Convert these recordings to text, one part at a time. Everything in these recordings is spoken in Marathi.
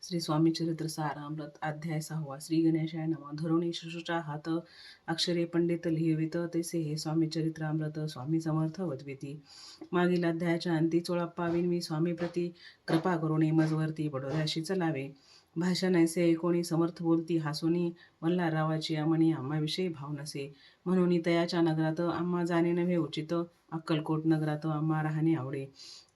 श्री स्वामी चरित्र सारामृत अध्याय 6 श्री गणेशाय नमः धरुणी शुश्रूषा हात अक्षरे पंडित लिहिवित तैसे हे स्वामी चरित्रामृत स्वामी समर्थ वदविती मागील अध्यायाच्या अंती चोळप्पावीन मी स्वामी प्रती कृपा करुणी मजवरती बडोद्याशी चलावे भाषण ऐसे कोणी समर्थ बोलती हासुनी मल्हाररावाची अमणी आम्हाविषयी भाव नसे म्हणून तयाच्या नगरात आम्हा जाणे नव्हे उचित अक्कलकोट नगरात आम्हा राहणे आवडे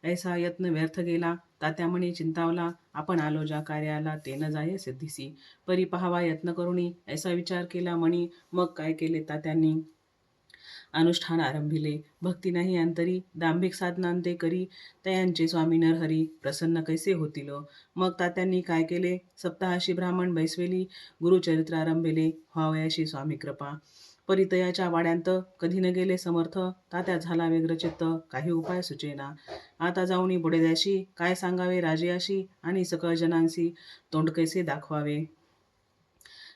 ऐसा यत्न व्यर्थ गेला तात्या म्हणे चिंतावला आपण आलो ज्या कार्याला ते न जाय सिद्धीसी परी पहावा यत्न करुणी ऐसा विचार केला म्हणी मग काय केले तात्यांनी अनुष्ठान आरंभिले भक्ती नाही अंतरी दांभिक साधनांते करी तयांचे स्वामी नरहरी प्रसन्न कैसे होतील मग तात्यांनी काय केले सप्ताहाशी ब्राह्मण बैसवेली गुरुचरित्र आरंभिले व्हावयाशी स्वामी कृपा परितयाच्या वाड्यांत कधी न गेले समर्थ तात्या झाला व्यग्रचित्त काही उपाय सुचेना आता जाऊनी बुडेद्याशी काय सांगावे राजयाशी आणि सकळ जनांसी तोंड कैसे दाखवावे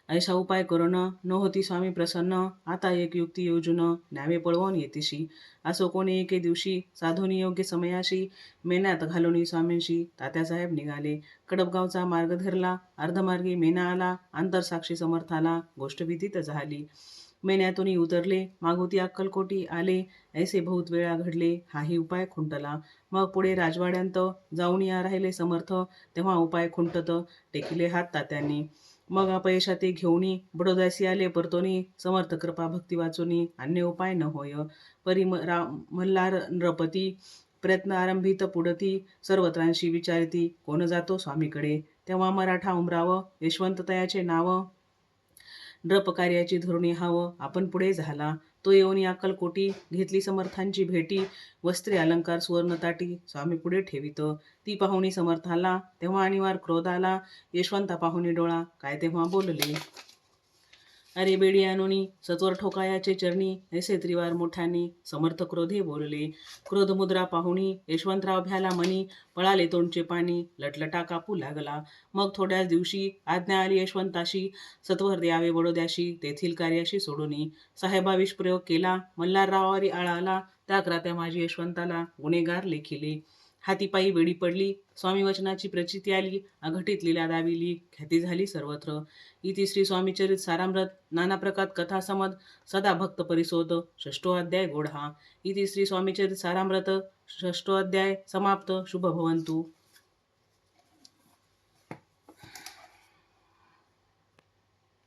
ऐसा उपाय करून न होती स्वामी प्रसन्न आता एक युक्ती योजून न्यावे पळवून येतीशी असो कोणी एके दिवशी साधूनी योग्य समयाशी मेन्यात घालूनी स्वामींशी तात्यासाहेब निघाले कडपगावचा मार्ग धरला अर्धमार्गी मेना आला आंतरसाक्षी समर्थाला गोष्ट विदित झाली मेन्यातूनही उतरले मागोती अक्कलकोटी आले ऐसे बहुत वेळा घडले हाही उपाय खुंटला मग पुढे राजवाड्यांत जाऊन या राहिले समर्थ तेव्हा उपाय खुंटत टेकिले हात तात्यांनी मग अपयशाते घेऊनी बडोदासी आले परतोनी समर्थ कृपा भक्ती वाचोनी अन्य उपाय न होय परी मल्हार नृपती प्रयत्न आरंभित पुढती सर्वत्रांशी विचारती कोण जातो स्वामीकडे तेव्हा मराठा उमराव यशवंत तयाचे नाव नृप कार्याची धोरणी हावं आपण पुढे झाला तो येऊन अक्कलकोटी घेतली समर्थांची भेटी वस्त्रे अलंकार सुवर्णताटी स्वामी पुढे ठेवित ती पाहुणी समर्थाला तेव्हा अनिवार्य क्रोध आला यशवंता पाहुणी डोळा काय तेव्हा बोलले अरे बेडी आणोनी सत्वर ठोकायाचे चरणी ऐसे त्रिवार मोठ्यानी समर्थ क्रोधे बोलले क्रोध मुद्रा पाहुणी यशवंतराव भ्याला मनी पळाले तोंडचे पाणी लटलटा कापू लागला मग थोड्याच दिवशी आज्ञा आली यशवंताशी सत्वर द्यावे बडोद्याशी तेथील कार्याशी सोडूनी साहेबा विषप्रयोग केला मल्हाररावारी आळा आला त्या क्रात्या माझी यशवंताला गुन्हेगार लेखिले हातीपायी वेडी पडली स्वामी वचनाची प्रचिती आली अघटित लीला दाविली ख्याती झाली सर्वत्र इति श्री स्वामीचरित सारामृत नाना प्रकात कथा समद सदा भक्त परिसोद षष्ठो अध्याय गोढा इति श्री स्वामीचरित सारामृत षष्ठो अध्याय समाप्त शुभ भवंतु।